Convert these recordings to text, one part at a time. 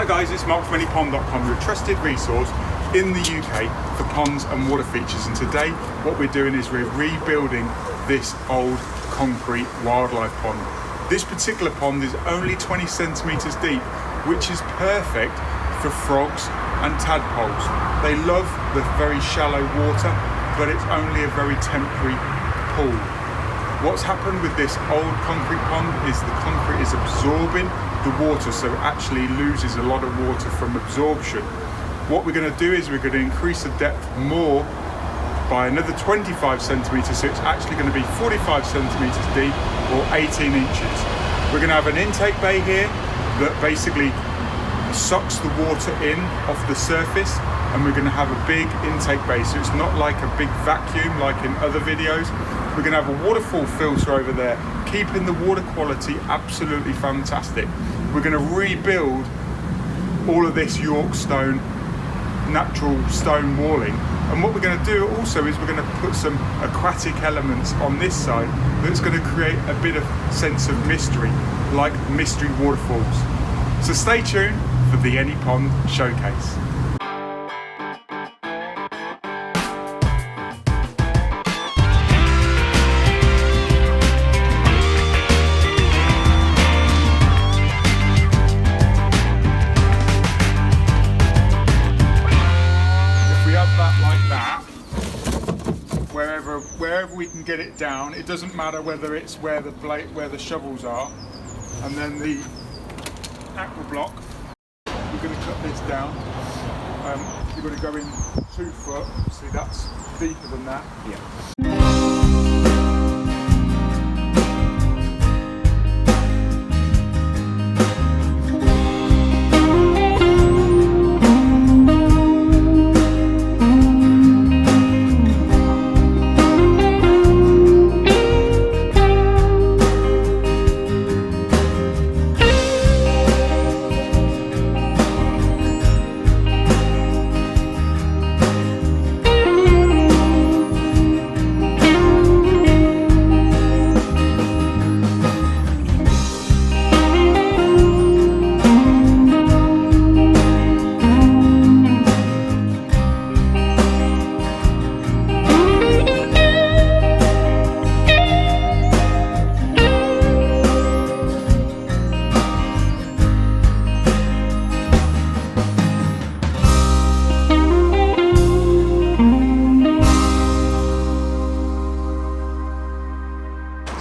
guys, it's Mark from anypond.com, your trusted resource in the UK for ponds and water features. And today what we're doing is we're rebuilding this old concrete wildlife pond. This particular pond is only 20 centimetres deep, which is perfect for frogs and tadpoles. They love the very shallow water, but it's only a very temporary pool. What's happened with this old concrete pond is the concrete is absorbing the water, so it actually loses a lot of water from absorption. What we're going to do is we're going to increase the depth more by another 25 centimetres, so it's actually going to be 45 centimetres deep or 18 inches. We're going to have an intake bay here that basically sucks the water in off the surface, and we're going to have a big intake bay, so it's not like a big vacuum like in other videos. We're going to have a waterfall filter over there, keeping the water quality absolutely fantastic. We're going to rebuild all of this York stone, natural stone walling, and what we're going to do also is we're going to put some aquatic elements on this side that's going to create a bit of sense of mystery, like mystery waterfalls. So stay tuned for the Any Pond Showcase. Wherever we can get it down, it doesn't matter whether it's where the shovels are, and then the aqua block, we're going to cut this down. You're going to go in 2 foot, see that's deeper than that. Yeah.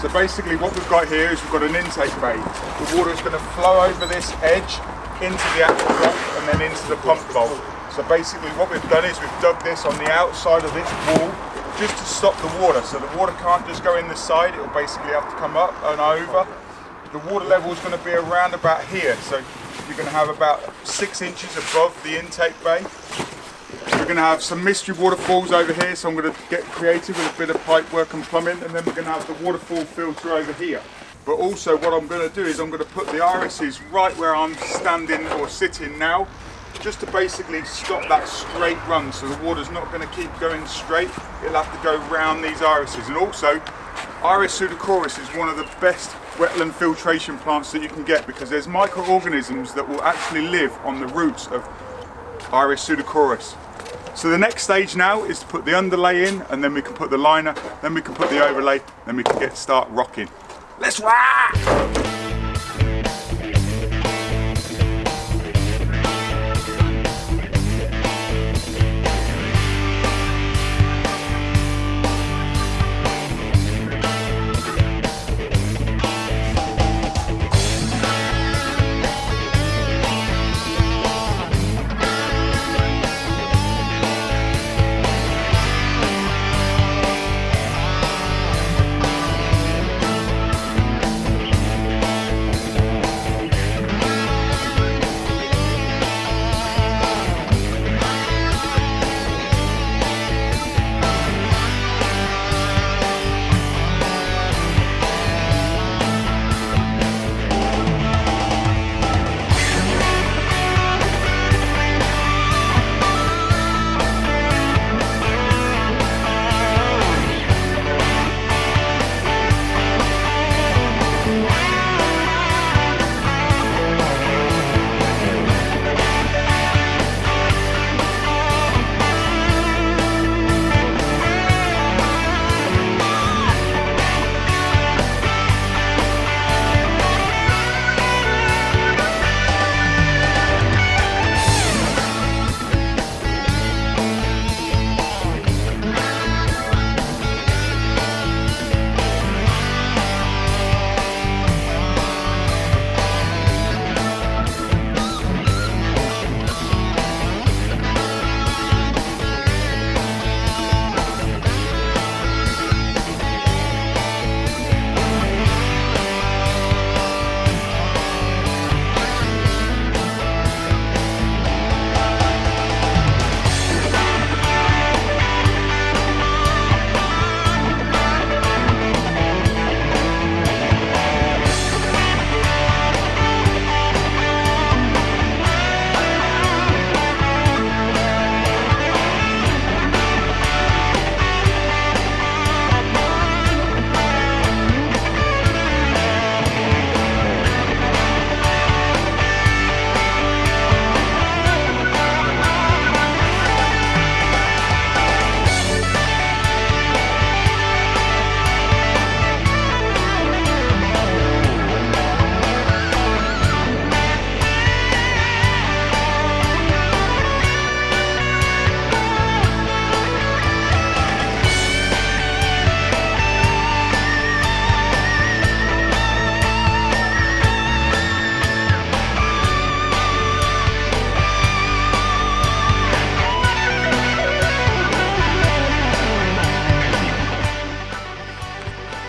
So basically what we've got here is we've got an intake bay. The water is going to flow over this edge into the aqua block and then into the pump bowl. So basically what we've done is we've dug this on the outside of this wall just to stop the water. So the water can't just go in the side, it will basically have to come up and over. The water level is going to be around about here. So you're going to have about 6 inches above the intake bay. We're going to have some mystery waterfalls over here, so I'm going to get creative with a bit of pipe work and plumbing, and then we're going to have the waterfall filter over here. But also what I'm going to do is I'm going to put the irises right where I'm standing or sitting now, just to basically stop that straight run, so the water's not going to keep going straight, it'll have to go round these irises. And also, Iris pseudocoris is one of the best wetland filtration plants that you can get, because there's microorganisms that will actually live on the roots of Iris pseudocoris. So the next stage now is to put the underlay in, and then we can put the liner, then we can put the overlay, then we can start rocking. Let's rock!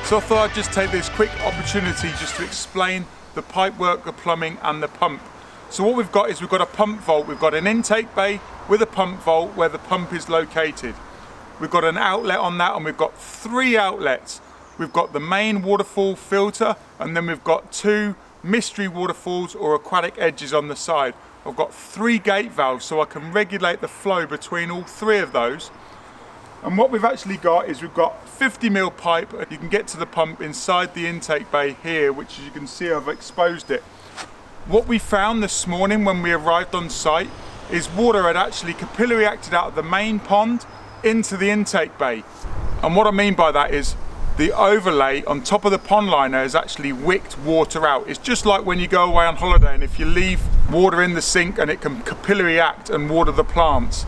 So I thought I'd just take this quick opportunity just to explain the pipework, the plumbing and the pump. So what we've got is we've got a pump vault. We've got an intake bay with a pump vault where the pump is located. We've got an outlet on that, and we've got 3 outlets. We've got the main waterfall filter, and then we've got 2 mystery waterfalls or aquatic edges on the side. I've got 3 gate valves so I can regulate the flow between all 3 of those. And what we've actually got is we've got 50mm pipe. You can get to the pump inside the intake bay here, which as you can see I've exposed it. What we found this morning when we arrived on site is water had actually capillary acted out of the main pond into the intake bay. And what I mean by that is the overlay on top of the pond liner has actually wicked water out. It's just like when you go away on holiday and if you leave water in the sink and it can capillary act and water the plants.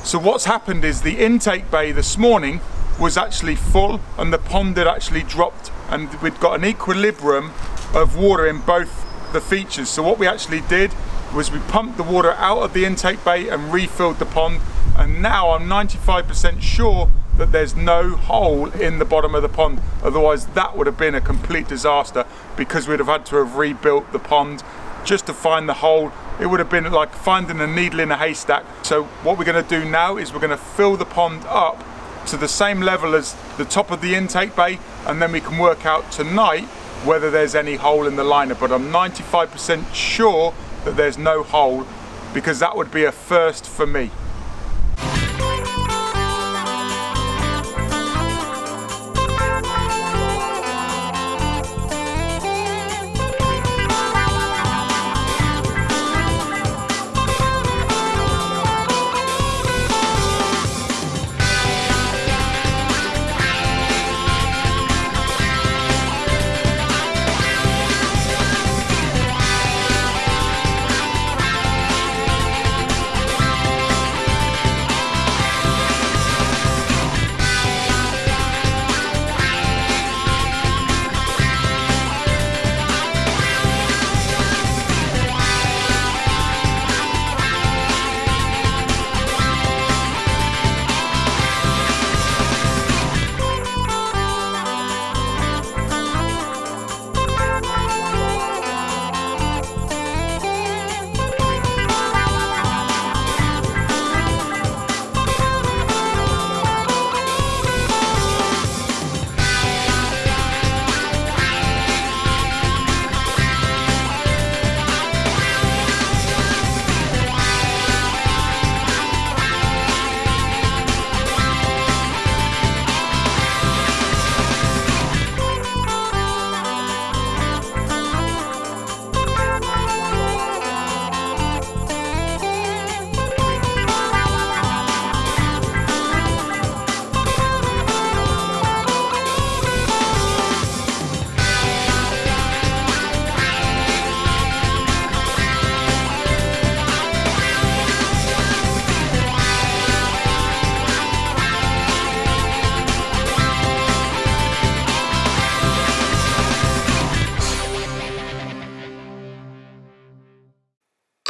So what's happened is the intake bay this morning was actually full and the pond had actually dropped, and we'd got an equilibrium of water in both the features. So what we actually did was we pumped the water out of the intake bay and refilled the pond, and now I'm 95% sure that there's no hole in the bottom of the pond. Otherwise that would have been a complete disaster, because we'd have had to have rebuilt the pond just to find the hole. It would have been like finding a needle in a haystack. So what we're going to do now is we're going to fill the pond up to the same level as the top of the intake bay, and then we can work out tonight whether there's any hole in the liner. But I'm 95% sure that there's no hole, because that would be a first for me.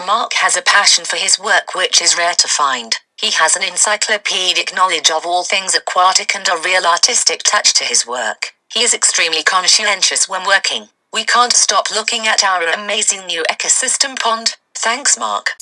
Mark has a passion for his work which is rare to find. He has an encyclopedic knowledge of all things aquatic and a real artistic touch to his work. He is extremely conscientious when working. We can't stop looking at our amazing new ecosystem pond. Thanks, Mark.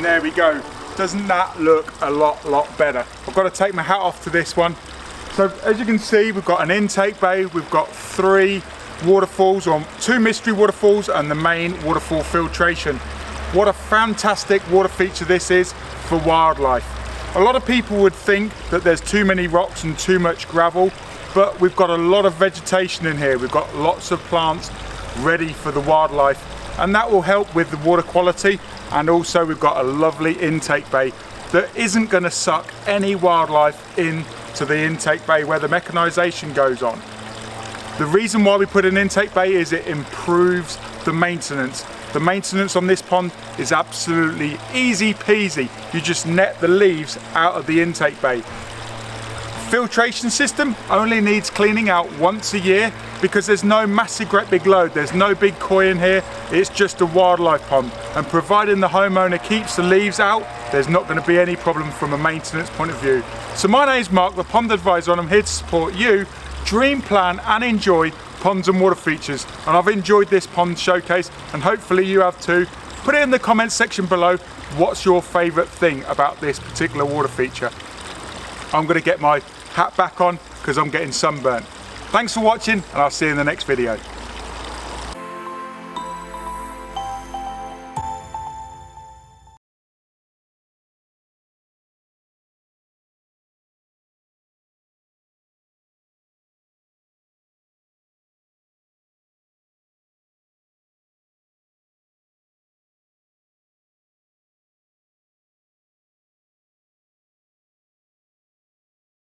There we go. Doesn't that look a lot better? I've got to take my hat off to this one. So as you can see, we've got an intake bay, we've got 3 waterfalls, or 2 mystery waterfalls and the main waterfall filtration. What a fantastic water feature this is for wildlife. A lot of people would think that there's too many rocks and too much gravel, but we've got a lot of vegetation in here. We've got lots of plants ready for the wildlife, and that will help with the water quality. And also we've got a lovely intake bay that isn't going to suck any wildlife into the intake bay where the mechanisation goes on. The reason why we put an intake bay is it improves the maintenance. The maintenance on this pond is absolutely easy peasy. You just net the leaves out of the intake bay. Filtration system only needs cleaning out once a year because there's no massive great big load. There's no big koi in here. It's just a wildlife pond, and providing the homeowner keeps the leaves out, there's not going to be any problem from a maintenance point of view. So my name's Mark, the pond advisor, and I'm here to support you dream, plan and enjoy ponds and water features. And I've enjoyed this pond showcase, and hopefully you have too. Put it in the comments section below, what's your favourite thing about this particular water feature. I'm going to get my hat back on because I'm getting sunburnt. Thanks for watching, and I'll see you in the next video.